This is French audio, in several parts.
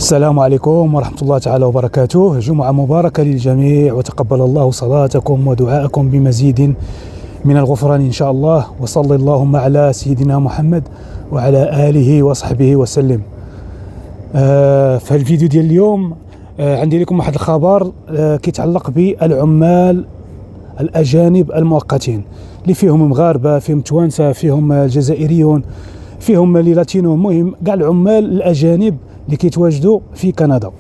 السلام عليكم ورحمة الله تعالى وبركاته. جمعة مباركة للجميع، وتقبل الله صلاتكم ودعاءكم بمزيد من الغفران إن شاء الله. وصلى اللهم على سيدنا محمد وعلى آله وصحبه وسلم. في الفيديو ديال اليوم عندي لكم واحد الخبر كيتعلق بالعمال الأجانب المؤقتين اللي فيهم مغاربة، فيهم توانسة، فيهم الجزائريون، فيهم لي لاتينو، المهم كاع العمال الأجانب اللي كيتواجدوا في كندا.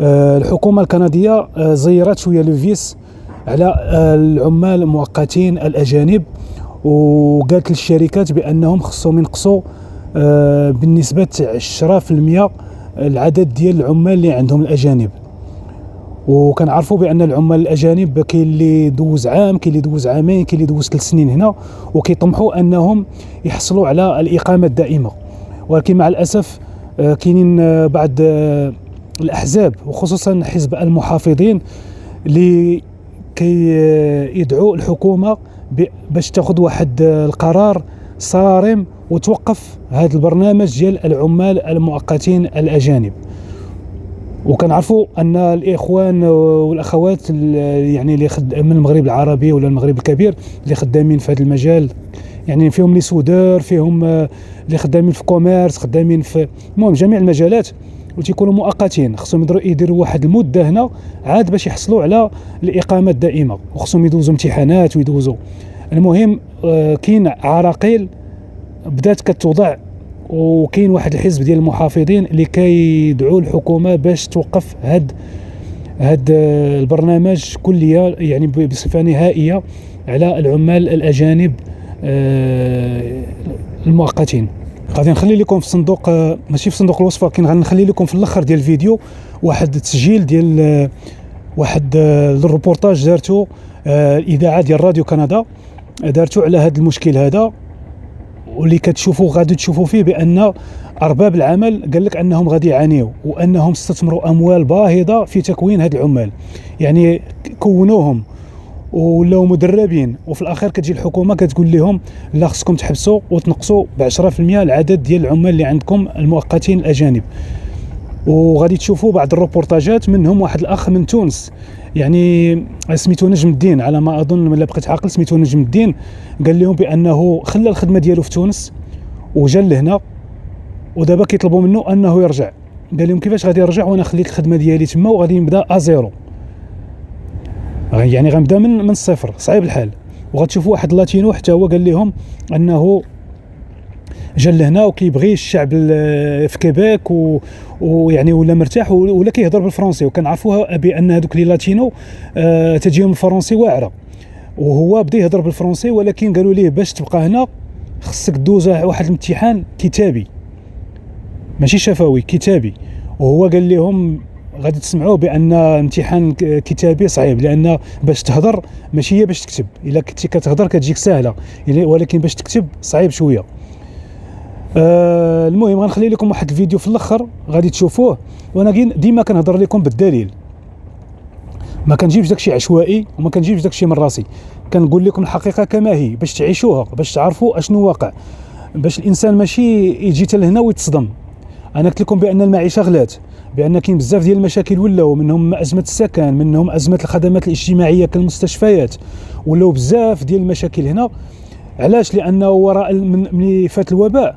الحكومة الكندية زيرت شوية لوفيس على العمال المؤقتين الأجانب، وقالت للشركات بأنهم خصهم ينقصوا بالنسبة 10% العدد ديال العمال اللي عندهم الأجانب. وكنعرفوا بأن العمال الأجانب كاين اللي دوز عام، كاين اللي دوز عامين، كاين اللي دوز 3 سنين هنا، وكيطمحوا أنهم يحصلوا على الإقامة الدائمة. ولكن مع الأسف كاينين بعض الأحزاب وخصوصا حزب المحافظين اللي كيدعوا الحكومة باش تاخذ واحد القرار صارم وتوقف هذا البرنامج ديال العمال المؤقتين الأجانب. وكنعرفوا ان الاخوان والاخوات يعني اللي من المغرب العربي ولا المغرب الكبير اللي خدامين في هذا المجال، يعني فيهم لي سودور، فيهم اللي خدامين في كوميرس، خدامين في المهم جميع المجالات، وتيكونوا مؤقتين. خصهم يديروا واحد المده هنا عاد باش يحصلوا على الاقامه الدائمه، وخصهم يدوزوا امتحانات ويدوزوا. المهم كاين عراقيل بدات كتوضع، وكاين واحد الحزب ديال المحافظين اللي كيدعوا الحكومه باش توقف هاد البرنامج كليا، يعني بصفه نهائيه على العمال الاجانب المؤقتين. غادي نخلي لكم في صندوق، ماشي في صندوق الوصف، ولكن غنخلي لكم في الاخر ديال الفيديو واحد التسجيل ديال واحد الروبورتاج دارته الاذاعه ديال راديو كندا، دارته على هذا المشكل هذا، واللي كتشوفوا غادي تشوفوا فيه بان ارباب العمل قال لك انهم غادي يعانيوا، وانهم استثمروا اموال باهظه في تكوين هاد العمال، يعني كونوهم ولاو مدربين، وفي الاخير كتجي الحكومه كتقول لهم لا، خصكم تحبسوا وتنقصوا ب 10% العدد ديال العمال اللي عندكم المؤقتين الاجانب. وغادي تشوفوا بعض الروبورتاجات، منهم واحد الاخ من تونس، يعني سميتو نجم الدين على ما اظن، الا بقيت عاقل سميتو نجم الدين، قال لهم بانه خلى الخدمه ديالو في تونس وجا لهنا، ودابا كيطلبوا منه انه يرجع. قال لهم كيفاش غادي يرجع وانا خليت الخدمه ديالي تما وغادي نبدا ازيرو، يعني غنبدا من الصفر، صعيب الحال. وغتشوفوا واحد لاتينو حتى هو قال لهم انه جا لهنا وكيبغي الشعب في كيبيك ويعني ولا مرتاح ولا كيهضر بالفرنسي، وكنعرفوها بان هذوك لي لاتينو تجيهم الفرنسي واعره، وهو بدا يهضر بالفرنسي، ولكن قالوا ليه باش تبقى هنا خصك دوز واحد الامتحان كتابي ماشي شفوي، كتابي. وهو قال لهم غادي تسمعوا بان امتحان كتابي صعيب، لان باش تهضر ماشي هي باش تكتب، الا كنتي كتهضر كتجيك سهله، ولكن باش تكتب صعيب شويه. المهم غنخلي لكم واحد الفيديو في الاخر غادي تشوفوه، وانا ديما كنهضر لكم بالدليل، ما كنجيبش داكشي عشوائي وما كنجيبش داكشي من راسي، كنقول لكم الحقيقه كما هي باش تعيشوها، باش تعرفوا اشنو واقع، باش الانسان ماشي يجي حتى لهنا ويتصدم. انا قلت لكم بان المعيشه غلات، بان كاين بزاف ديال المشاكل ولاو، منهم ازمه السكن، منهم ازمه الخدمات الاجتماعيه كالمستشفيات، ولاو بزاف ديال المشاكل هنا. علاش؟ لانه وراء ملي فات الوباء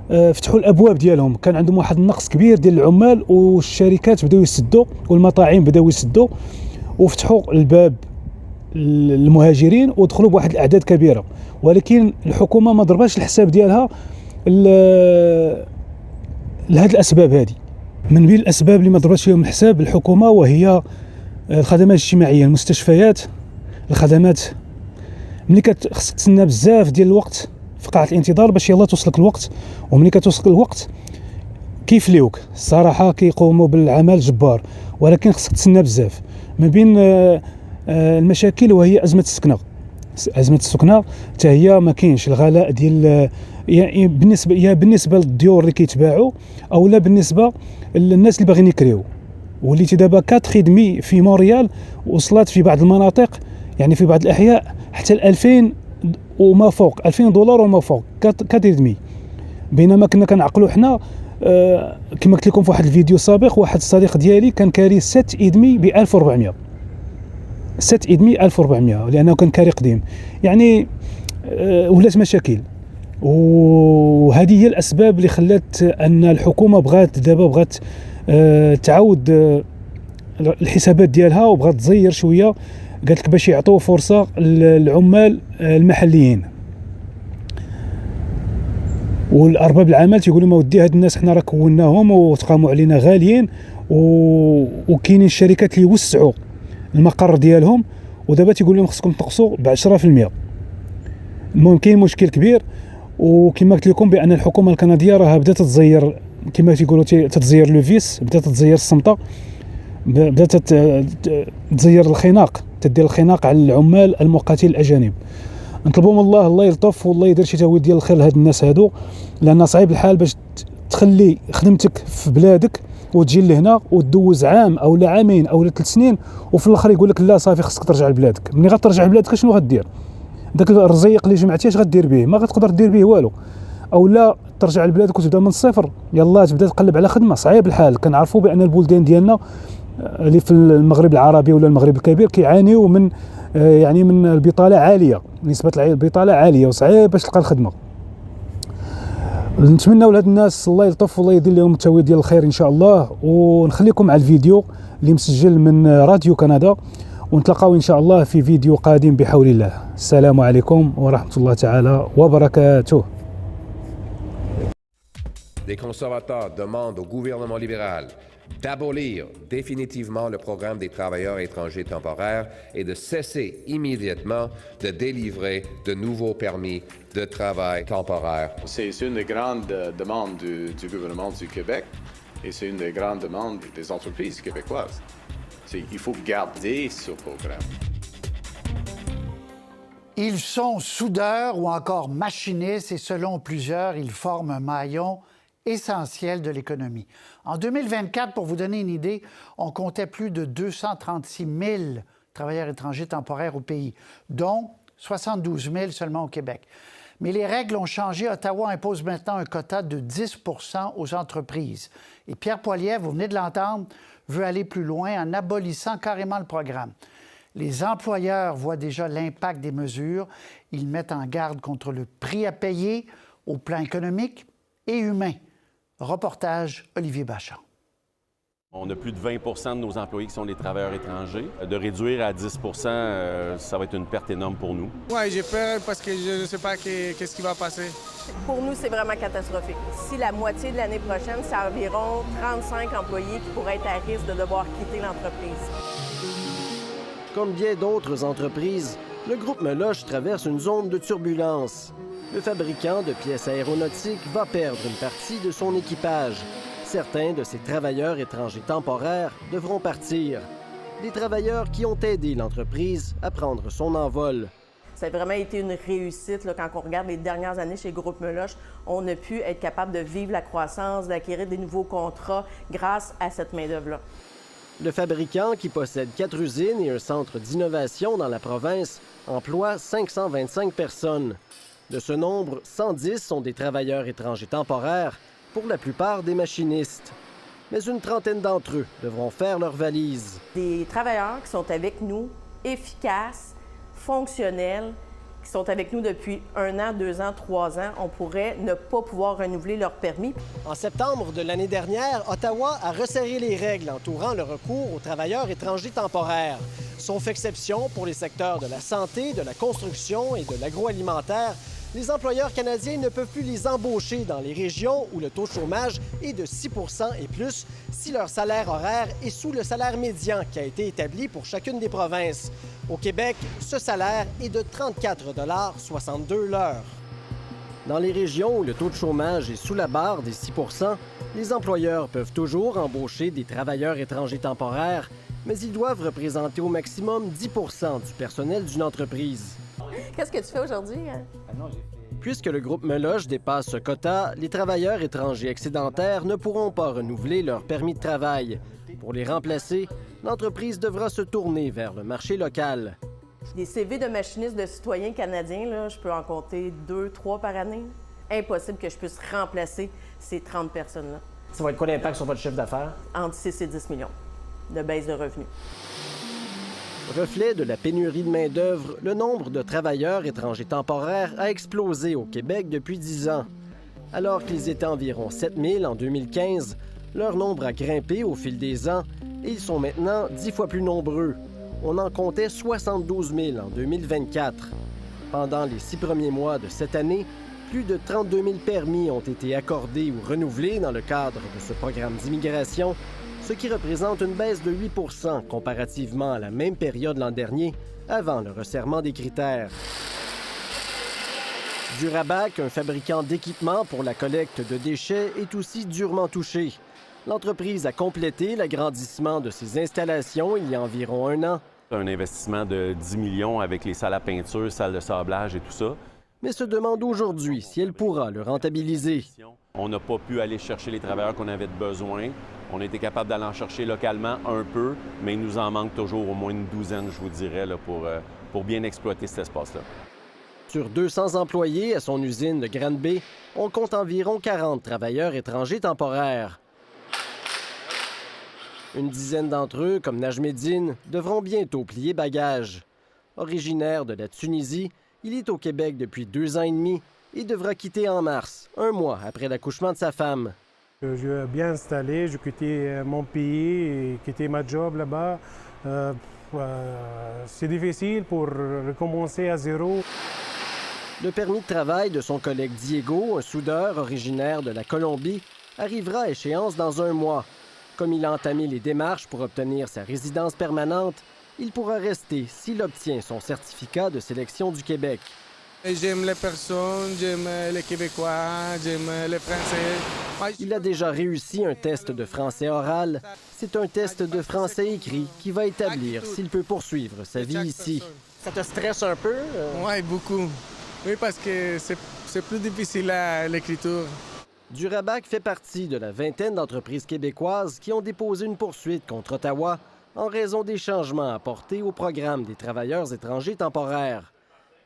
فتحوا الابواب ديالهم، كان عندهم واحد النقص كبير ديال العمال، والشركات بداو يسدوا والمطاعم بداو يسدوا، وفتحوا الباب للمهاجرين ودخلوا بواحد الاعداد كبيره. ولكن الحكومه ما ضرباش الحساب ديالها لهذه الاسباب هذه. من بين الاسباب اللي ما ضربتش فيهم الحساب الحكومه وهي الخدمات الاجتماعيه، المستشفيات، الخدمات. ملي خصك تسنى بزاف ديال الوقت في قاعه الانتظار باش يلا توصلك الوقت، وملي كتوصلك الوقت كيفليوك الصراحه، كيقوموا بالعمل جبار، ولكن خصك تسنى بزاف. ما بين المشاكل وهي ازمه السكنه. ازمه السكنه حتى هي ما كاينش، الغلاء ديال يعني بالنسبه للديور اللي كيتباعوا، او لا بالنسبه للناس اللي باغيين يكريو. وليتي دابا 4 في مونريال وصلت في بعض المناطق، يعني في بعض الاحياء حتى ل 2000 وما فوق، $2000 وما فوق، 4,5. بينما كنا كنعقلوا حنا كما قلت لكم في واحد الفيديو سابق، واحد الصديق ديالي كان كاري 7.5 ب 1400، 7.5 1400 لانه كان كاري قديم، يعني ولات مشاكل. وهذه هي الاسباب اللي خلات ان الحكومه بغات تعاود الحسابات ديالها وبغات تزير شويه، قالت لك باش يعطوا فرصه للعمال المحليين. والارباب العمل تيقولوا ما ودي هاد الناس حنا راه كوناهم وتقاموا علينا غاليين، وكاينين الشركات اللي وسعوا المقر ديالهم ودابا تيقول لهم خصكم تنقصوا ب 10%. المهم كاين مشكل كبير. وكما قلت لكم بان الحكومه الكنديه راها بدات تزير كما تيقولوا تتزير لو فيس، بدات تزير الصمته، بدات تزير الخناق، تدير الخناق على العمال المقاتلين الاجانب. نطلبوا من الله يلطف والله يدير شي تاويل ديال الخير لهاد الناس هادو، لان صعيب الحال باش تخلي خدمتك في بلادك وتجي لهنا وتدوز عام او لا عامين او لا 3 سنين وفي الاخر يقول لك لا صافي خصك ترجع لبلادك. ملي غترجع لبلادك شنو غدير؟ داك الرزيق اللي جمعتيه اش غدير به؟ ما غتقدر دير به والو. او لا ترجع لبلادك وتبدا من الصفر، يلاه تبدا تقلب على خدمه. صعيب الحال. كنعرفوا بان البلدان ديالنا اللي في المغرب العربي ولا المغرب الكبير كيعانيوا من يعني من البطاله عاليه، نسبه البطاله عاليه وصعيب باش تلقى الخدمه. نتمنوا لهاد الناس الله يلطف والله يدير لهم التويل ديال الخير ان شاء الله. ونخليكم على الفيديو اللي مسجل من راديو كندا، ونتلاقاو ان شاء الله في فيديو قادم بحول الله. السلام عليكم ورحمه الله تعالى وبركاته. Les conservateurs demandent au gouvernement libéral d'abolir définitivement le programme des travailleurs étrangers temporaires et de cesser immédiatement de délivrer de nouveaux permis de travail temporaire. C'est une des grandes demandes du gouvernement du Québec et c'est une des grandes demandes des entreprises québécoises. Il faut garder ce programme. Ils sont soudeurs ou encore machinistes et selon plusieurs, ils forment un maillon essentiel de l'économie. En 2024, pour vous donner une idée, on comptait plus de 236 000 travailleurs étrangers temporaires au pays, dont 72 000 seulement au Québec. Mais les règles ont changé. Ottawa impose maintenant un quota de 10 % aux entreprises. Et Pierre Poilievre, vous venez de l'entendre, veut aller plus loin en abolissant carrément le programme. Les employeurs voient déjà l'impact des mesures. Ils mettent en garde contre le prix à payer au plan économique et humain. Reportage Olivier Bachand. On a plus de 20 % de nos employés qui sont des travailleurs étrangers. De réduire à 10 ça va être une perte énorme pour nous. Oui, j'ai peur parce que je ne sais pas qu'est-ce qui va passer. Pour nous, c'est vraiment catastrophique. Si la moitié de l'année prochaine, c'est environ 35 employés qui pourraient être à risque de devoir quitter l'entreprise. Comme bien d'autres entreprises, le groupe Meloche traverse une zone de turbulence. Le fabricant de pièces aéronautiques va perdre une partie de son équipage. Certains de ces travailleurs étrangers temporaires devront partir. Des travailleurs qui ont aidé l'entreprise à prendre son envol. Ça a vraiment été une réussite. Là, quand on regarde les dernières années chez Groupe Meloche, on a pu être capable de vivre la croissance, d'acquérir des nouveaux contrats grâce à cette main-d'œuvre-là. Le fabricant, qui possède 4 usines et un centre d'innovation dans la province, emploie 525 personnes. De ce nombre, 110 sont des travailleurs étrangers temporaires, pour la plupart des machinistes. Mais une trentaine d'entre eux devront faire leurs valises. Des travailleurs qui sont avec nous, efficaces, fonctionnels, qui sont avec nous depuis 1 an, 2 ans, 3 ans, on pourrait ne pas pouvoir renouveler leur permis. En septembre de l'année dernière, Ottawa a resserré les règles entourant le recours aux travailleurs étrangers temporaires. Sauf exception pour les secteurs de la santé, de la construction et de l'agroalimentaire, les employeurs canadiens ne peuvent plus les embaucher dans les régions où le taux de chômage est de 6 % et plus si leur salaire horaire est sous le salaire médian qui a été établi pour chacune des provinces. Au Québec, ce salaire est de 34,62 $ l'heure. Dans les régions où le taux de chômage est sous la barre des 6 %, les employeurs peuvent toujours embaucher des travailleurs étrangers temporaires, mais ils doivent représenter au maximum 10 % du personnel d'une entreprise. Qu'est-ce que tu fais aujourd'hui? Puisque le groupe Meloche dépasse ce quota, les travailleurs étrangers excédentaires ne pourront pas renouveler leur permis de travail. Pour les remplacer, l'entreprise devra se tourner vers le marché local. Des CV de machinistes de citoyens canadiens, là, je peux en compter 2, 3 par année. impossible que je puisse remplacer ces 30 personnes-là. Ça va être quoi l'impact sur votre chiffre d'affaires? Entre 6 et 10 millions de baisse de revenus. Reflet de la pénurie de main-d'œuvre, le nombre de travailleurs étrangers temporaires a explosé au Québec depuis 10 ans. Alors qu'ils étaient environ 7 000 en 2015, leur nombre a grimpé au fil des ans et ils sont maintenant 10 fois plus nombreux. On en comptait 72 000 en 2024. Pendant les 6 premiers mois de cette année, plus de 32 000 permis ont été accordés ou renouvelés dans le cadre de ce programme d'immigration, ce qui représente une baisse de 8 % comparativement à la même période l'an dernier, avant le resserrement des critères. Durabac, un fabricant d'équipements pour la collecte de déchets, est aussi durement touché. L'entreprise a complété l'agrandissement de ses installations il y a environ 1 an. Un investissement de 10 millions avec les salles à peinture, salles de sablage et tout ça. Mais se demande aujourd'hui si elle pourra le rentabiliser. On n'a pas pu aller chercher les travailleurs qu'on avait besoin. On a été capable d'aller en chercher localement un peu, mais il nous en manque toujours au moins une douzaine, je vous dirais, là, pour bien exploiter cet espace-là. Sur 200 employés à son usine de Granby, on compte environ 40 travailleurs étrangers temporaires. Une dizaine d'entre eux, comme Najmeddine, devront bientôt plier bagages. Originaire de la Tunisie, il est au Québec depuis 2 ans et demi et devra quitter en mars, 1 mois après l'accouchement de sa femme. Je suis bien installé, j'ai quitté mon pays et quitté ma job là-bas. C'est difficile pour recommencer à zéro. Le permis de travail de son collègue Diego, un soudeur originaire de la Colombie, arrivera à échéance dans 1 mois. Comme il a entamé les démarches pour obtenir sa résidence permanente, il pourra rester s'il obtient son certificat de sélection du Québec. J'aime les personnes, j'aime les Québécois, j'aime les Français. Il a déjà réussi un test de français oral. C'est un test de français écrit qui va établir s'il peut poursuivre sa vie ici. Ça te stresse un peu? Oui, beaucoup. Oui, parce que c'est plus difficile à l'écriture. Durabac fait partie de la vingtaine d'entreprises québécoises qui ont déposé une poursuite contre Ottawa en raison des changements apportés au programme des travailleurs étrangers temporaires.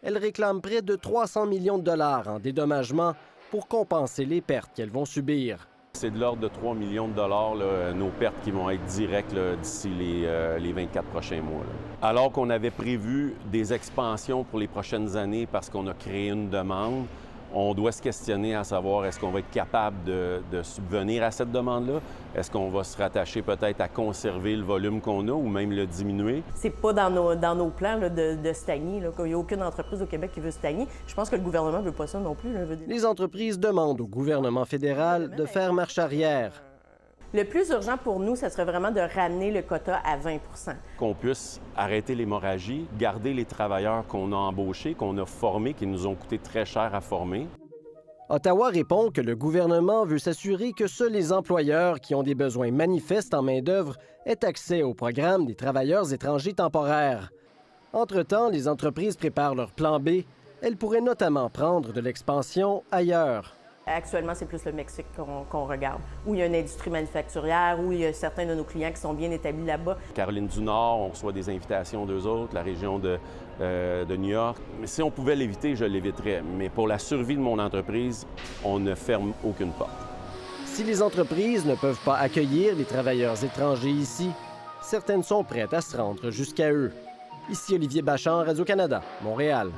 Elle réclame près de 300 millions de dollars en dédommagement pour compenser les pertes qu'elles vont subir. C'est de l'ordre de 3 millions de dollars, là, nos pertes qui vont être directes d'ici les 24 prochains mois. Là. Alors qu'on avait prévu des expansions pour les prochaines années parce qu'on a créé une demande, on doit se questionner à savoir est-ce qu'on va être capable de subvenir à cette demande-là? Est-ce qu'on va se rattacher peut-être à conserver le volume qu'on a ou même le diminuer? C'est pas dans nos plans là, de stagner. Là. Il n'y a aucune entreprise au Québec qui veut stagner. Je pense que le gouvernement ne veut pas ça non plus. Là. Les entreprises demandent au gouvernement fédéral de faire marche arrière. Le plus urgent pour nous, ce serait vraiment de ramener le quota à 20 %. Qu'on puisse arrêter l'hémorragie, garder les travailleurs qu'on a embauchés, qu'on a formés, qui nous ont coûté très cher à former. Ottawa répond que le gouvernement veut s'assurer que seuls les employeurs qui ont des besoins manifestes en main-d'œuvre aient accès au programme des travailleurs étrangers temporaires. Entre-temps, les entreprises préparent leur plan B. Elles pourraient notamment prendre de l'expansion ailleurs. Actuellement, c'est plus le Mexique qu'on regarde, où il y a une industrie manufacturière, où il y a certains de nos clients qui sont bien établis là-bas. Caroline du Nord, on reçoit des invitations d'eux autres, la région de New York. Mais si on pouvait l'éviter, je l'éviterais. Mais pour la survie de mon entreprise, on ne ferme aucune porte. Si les entreprises ne peuvent pas accueillir les travailleurs étrangers ici, certaines sont prêtes à se rendre jusqu'à eux. Ici Olivier Bachand, Radio-Canada, Montréal.